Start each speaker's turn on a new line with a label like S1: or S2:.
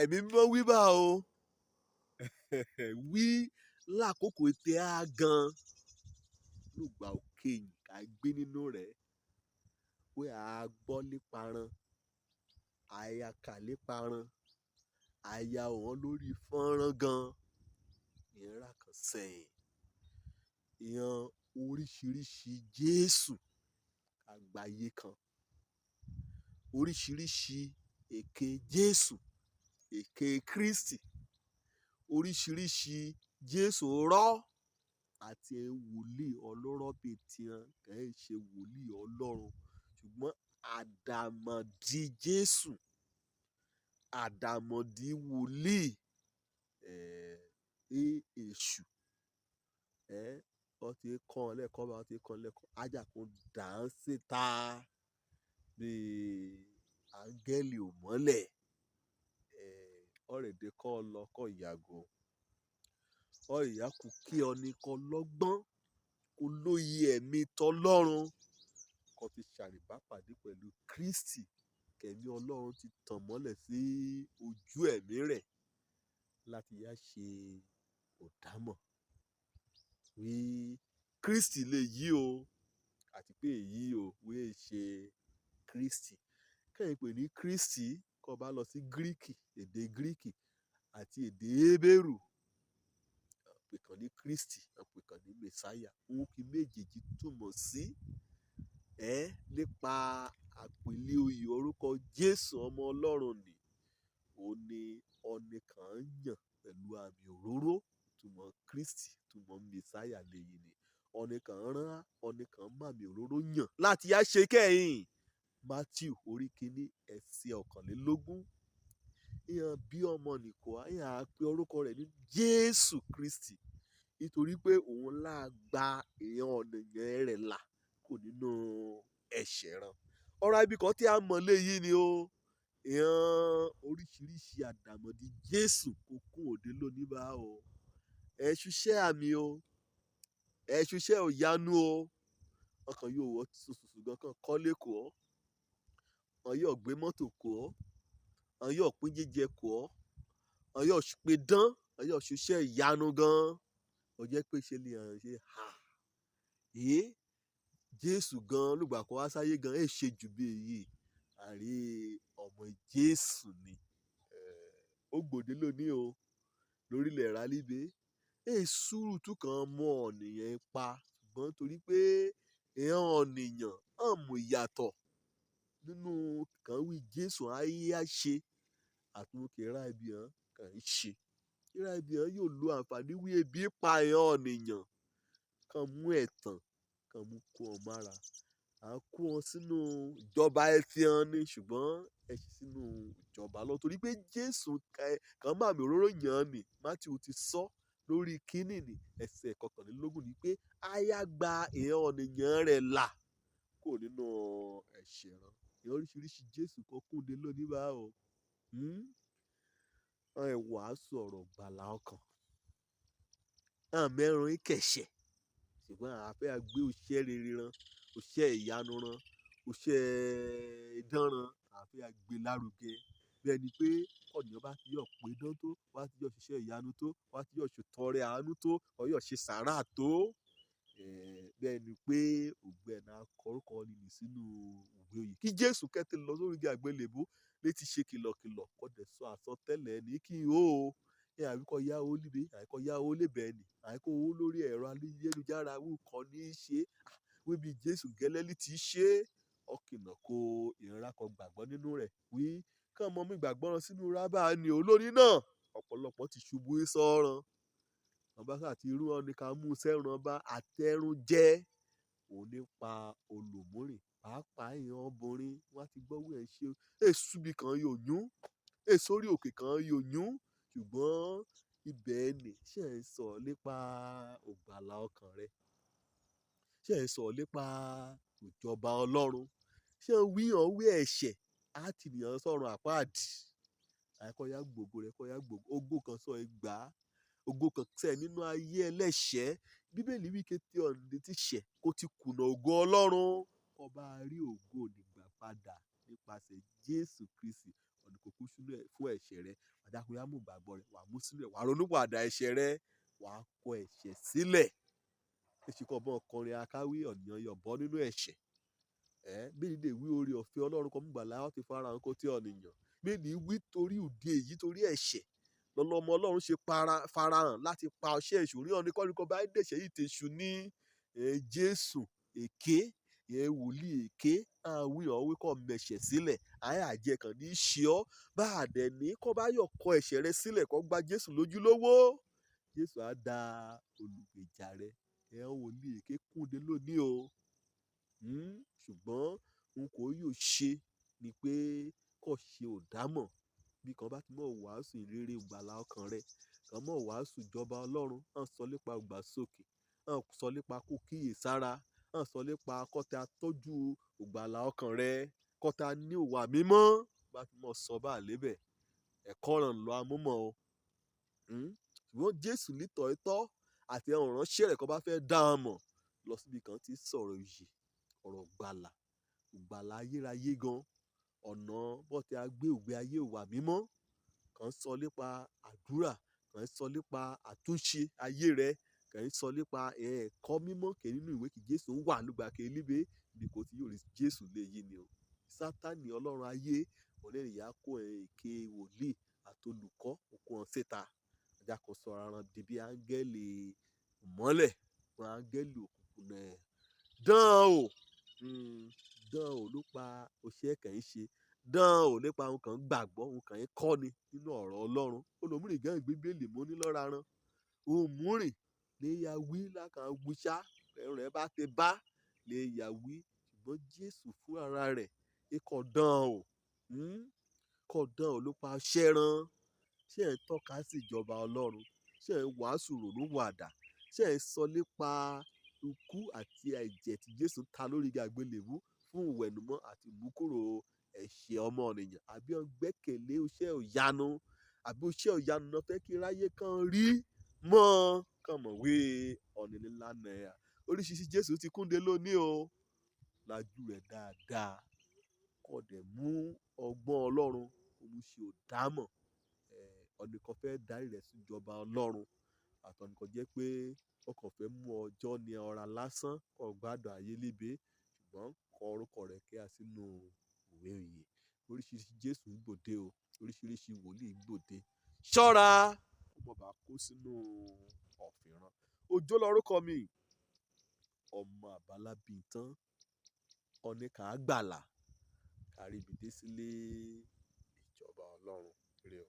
S1: ẹ̀mí mímọ́ wí bá o wí lákòókò ètè á gan lùgbà òkè yìí ká gbé nínú rẹ̀ pé a gbọ́ níparan àyà kà níparan àyà wọn lórí fọ́nrán gan ìyẹn rà kan sẹ́yìn ìyẹn oríṣiríṣi Jésù àgbáyé kan oríṣiríṣi èké Jésù èké Kristi oríṣiríṣi Jésù rọ́ àti wòlíì ọlọ́rọ̀ bíi tiẹ̀ kẹ́ ẹ̀ ṣe wòlíì Ọlọ́run ṣùgbọ́n àdàmọ̀dì Jésù àdàmọ̀dì wòlíì èṣù ọ ti kọ́ ọ lẹ́kọ́ bá ọ ti kọ́ ọ lẹ́kọ́ ajá kò dà án síta bíi áńgẹ́lì ò mọ́lẹ̀ ọ̀rẹ́dẹ̀ kọ́ ọ lọ kọ́ ìyàgò ọ̀rẹ́yà kò kí ọ ní kọ́ lọ́gbọ́n kó lóye ẹ̀mí tọlọ́run kó fi ṣàrìbápàdé pẹ̀lú Kristi kẹ̀mí Ọlọ́run ti tàn mọ́lẹ̀ sí ojú ẹ̀mí rẹ̀ láti yá ṣe òdámọ̀ wí Kristi lè yí o àti pé èyí o wíì ṣe Kristi kẹ́yìn pè ní Kristi kó bá lọ sí Gíríkì èdè Gíríkì àti èdè Hébérù àpè kan ní Kristi àpè kan ní Mèsáyà ohun kí méjèèjì túmọ̀ sí nípa àpèlé oyè orúkọ Jésù ọmọ Ọlọ́run ni òun ni ọ̀nìkan yàn pẹ̀lú àmì òróró túmọ̀ Kristi túmọ̀ Mèsáyà lẹ́yìn ni ọ̀nìkan rán ọ̀nìkan màmì òróró yàn láti yá ṣe kẹ́yìn Mátíù orí kìíní ẹsẹ̀ 21 ìyàn bí ọmọ nìkọ́ ìyàn á pe orúkọ rẹ̀ ní Jésù Kristi nítorí pé òun láà gba èèyàn ọ̀nìyàn rẹ̀ là kò nínú ẹ̀ṣẹ̀ rán ọ̀rọ̀ ibi kan tí a mọ̀ léyìí ni o èèyàn oríṣiríṣi àdàmọ̀dì Jésù kò kún òde lónìí bá o ẹ ṣiṣẹ́ àmì o ẹ ṣiṣẹ́ òyanu o ọkàn yóò wọ́ sùsùsù gan kan kọ́lé kọ́ wọn yóò gbé mọ́tò kọ́ wọn yóò pín jíjẹ kọ́ wọn yóò pe dán wọn yóò ṣiṣẹ́ ìyanu gan ó jẹ́ pé ṣe lè hàn ṣe Jésù gan lùgbà kan wá sáyé gan ẹ̀ ṣe jù bí èyí àrí ọmọ Jésù ni ó gbòde lónìí o lórílẹ̀ rálíbe sùúrù tún kàn mọ́ ọ̀nìyàn pa ṣùgbọ́n torí pé èèyàn ọ̀nìyàn àmú ìyàtọ̀ nínú kàn wí Jésù ayé á ṣe àtúnkè ra ibi hàn kàn ń ṣe ra ibi hàn yóò lo àǹfààní wí ebi pa èèyàn ọ̀nìyàn kàn mú ẹ̀tàn kàn mú kó ọ mára à ń kó wọn sínú ìjọba ẹtì hàn ni ṣùgbọ́n ẹ ṣì sínú ìjọba lọ torí pé Jésù kàn má mi òróró yàn án ni Mátíù ti sọ lórí kínní ni ẹsẹ̀ 21 ni pé aya gba èèyàn ọ̀nìyàn rẹ̀ là kò nínú ẹ̀ṣẹ̀ rán èèyàn oríṣiríṣi Jésù kan kúnde lónìí bá o ẹ wàásù ọ̀rọ̀ gbàlà ọkàn mẹ́rin ìkẹ̀ṣẹ̀ ṣùgbọ́n àfẹ́ àgbé òṣìṣẹ́ rere rán òṣìṣẹ́ ìyanu rán òṣìṣẹ́ idán rán àfẹ́ àgbé lárugẹ bẹ́ẹ̀ ni pé ọ̀nìyàn bá ti yọ̀ pé dán tó wá ti yọ̀ ṣiṣẹ́ ìyanu tó wá ti yọ̀ ṣètọrẹ àánú tó ọyọ̀ ṣe sàárà tó bẹ́ẹ̀ ni pé ògbẹ́ náà kọ́rúkọ nínú sínú ìwé òye kí Jésù kẹ́tẹ́ lọ sórí igi àgbélébú létí ṣe kìlọ̀kìlọ̀ kọ́dẹ̀ sọ àsọtẹ́lẹ̀ ní kí o àríkọ́ yá owó líbe àríkọ́ yá owó lébẹ̀ ni àríkọ́ owó lórí ẹ̀rọ ayélujára wúkọ́ ní í ṣe wíbi Jésù gẹ́lẹ́lì tí í ṣe ọkìnà kó ìrora kan gbàgbọ́ nínú rẹ̀ wí kàn mọ́ mi gbàgbọ́ràn sínú rábà ni olórí náà ọ̀pọ̀lọpọ̀ ti ṣubú sọ́ọ̀ràn ọba àti irú wọn ni ká mú sẹ́ràn bá àtẹrun jẹ́ òun nípa olùmúrìn pàápàá èèyàn ọbọrin wọn ti gbọ́ wí ẹ̀ ṣe èsúbi kan yóò yún èsórí òkè kan yóò yún ṣùgbọ́n ibẹ̀ ni ṣe ń sọ nípa ògbàlà ọkàn rẹ ṣe ń sọ nípa ìjọba Ọlọ́run ṣe ń wí ẹ̀ṣẹ̀ àti ènìyàn sọ̀rọ̀ àpáàdì àìkọ́yà gbogbo rẹ̀ kọ́yà gbogbo ogó kan sọ ẹgbàá ogó kan tẹ̀ nínú ayé ẹlẹ́ṣẹ̀ Bíbélì wí kété ọ̀nìyàn ti ṣẹ̀ kó ti kùnà ògo Ọlọ́run ọba rí ògo nígbà padà nípasẹ̀ Jésù Kristi ọ̀nà kò kú fún ẹ̀ṣẹ̀ rẹ̀ àdàkùnrin á mú ìgbàgbọ́ rẹ̀ wàá mú sílẹ̀, wàá ronúpìwàdà ẹ̀ṣẹ̀ rẹ̀, wàá kọ ẹ̀ṣẹ̀ sílẹ̀. Èsì kan bọ́ ọkùnrin akáwí ọ̀nìyàn yọ̀ bọ́ nínú ẹ̀ṣẹ̀. Bí ìdè wí orí ọ̀fẹ́ Ọlọ́run kan gbà láwọn ti fara hàn kó tí ọ̀nìyàn. Bí ní wí torí òde èyí torí ẹ̀ṣẹ̀. Lọ́lọ́mọ Ọlọ́run ṣe farahàn láti pa ọṣẹ́ èṣù rí ọ̀nì kọ́ni kan bá dẹ̀ṣẹ̀ yìí tẹ̀ṣù ní Jésù èké, wòlíì èké, àwí ọ̀wí kọ́ mẹ̀ṣẹ̀ sílẹ̀, àjẹ kan ní í ṣe ọ́, bá àdẹ̀ ní kọ́ bá yọ̀ kọ ẹ̀ṣẹ̀ rẹ sílẹ̀ kọ́ gba Jésù lójúlówó. Jésù á da olùgbèjà rẹ. Wòlíì èké kúnde lónìí o. Ṣùgbọ́n n kò yóò ṣe ni pé kò ṣe ò dámọ̀. Bí kan bá ti mọ̀ wàásù ìrere ìgbàlà ọkàn rẹ̀, kan mọ̀ wàásù ìjọba Ọlọ́run, à ń sọ nípa ìgbàsókè, à ń sọ nípa kó kíyèsára, à ń sọ nípa kọ́ta tọ́jú ìgbàlà ọkàn rẹ̀, kọ́ta ní ìwà mímọ́. Bá ti mọ̀ sọ bá lébẹ̀, ẹ̀kọ́ ràn lọ amúmọ̀ o. Ṣùgbọ́n Jésù ní tòótọ́ àti àwọn ìránṣẹ́ rẹ̀ kan bá fẹ́ dá a mọ̀ lọ síbi kan tí sọ̀rọ̀ ìyè, ọ̀rọ̀ gbàlà, ìgbàlà ayérayé gan, ọ̀nà bó ti a gbé ògbé ayé ìwà mímọ́, kàn sọ nípa àdúrà, kàn sọ nípa àtúnṣe ayé rẹ̀, kàn sọ nípa ẹ̀kọ́ mímọ́ kẹ́ nínú ìwé kí Jésù wà lùgbà kẹ́ líbe ibi kò tí yóò rí Jésù lé yìí ni o. Sátánì ọlọ́run ayé ọ̀lẹ́ ìyá kó èké wòlíì àtolùkọ́ òkú hàn síta. Ajá kan sọ ara di bí áńgẹ́lì ìmọ́lẹ̀, áńgẹ́lì òkùnkùn náà. Dán o ló pa òṣè kàn ṣe. Dán o nípa ohun kan gbàgbọ́, ohun kan kọ́ni nínú ọ̀rọ̀ Ọlọ́run. Olómìnir gan Bíbélì mú ní lọ́ra ran. Ohun múrìn lè ya wí lákàn wíṣá, ẹ̀rù rẹ̀ bá ti bá lè ya wí. Ṣùgbọ́n Jésù fún ara rẹ̀, kò dán o. Kò dán o ló pa ọṣẹ́ ran. Ṣé ẹ̀ ń tọ́ka sí ìjọba Ọlọ́run? Ṣé ẹ̀ ń wàásù ronúwàdà? Ṣé ẹ̀ ń sọ nípa ikú àti ẹ̀jẹ̀ tí Jésù ta lórí igi àgbélébú fún ìwẹ̀nùmọ́ àti ìmúkúrò ẹ̀ṣẹ̀ ọmọ ènìyàn? Àbí ó gbẹ́kẹ̀lé iṣẹ́ ìyanu? Àbí iṣẹ́ ìyanu náà fẹ́ kí ráyé kan rí mọ́ kàn mọ̀ wí ọ̀nìnlànà ẹ̀. Oríṣiríṣi Jésù ti kúnde lónìí o. Lajú rẹ̀ dáadáa. Kò dẹ̀ mú ọgbọ́n Ọlọ́run, òun ṣe ò dámọ̀. Ọ̀nì kan fẹ́ darí rẹ̀ sí ìjọba Ọlọ́run. Àtọ̀nì kan jẹ́ pé ọkàn fẹ́ mú ọjọ́ ní ọ̀rá lásán, kò gbádùn ayé líbe. Ṣùgbọ́n kọ orúkọ rẹ̀ kí a sínú ìwé ìyè. Oríṣiríṣi Jésù ń gbòde o. Oríṣiríṣi wòlíì ń gbòde. Ṣọ́ra kó má bàa kó sínú ọ̀fìnrán. Òjó lórúkọ mi. Ọmọ àbálábí tán. Ọ̀nì kan á gbàlà. Kárí ibi dé sílé ìjọba Ọlọ́run. Ire o.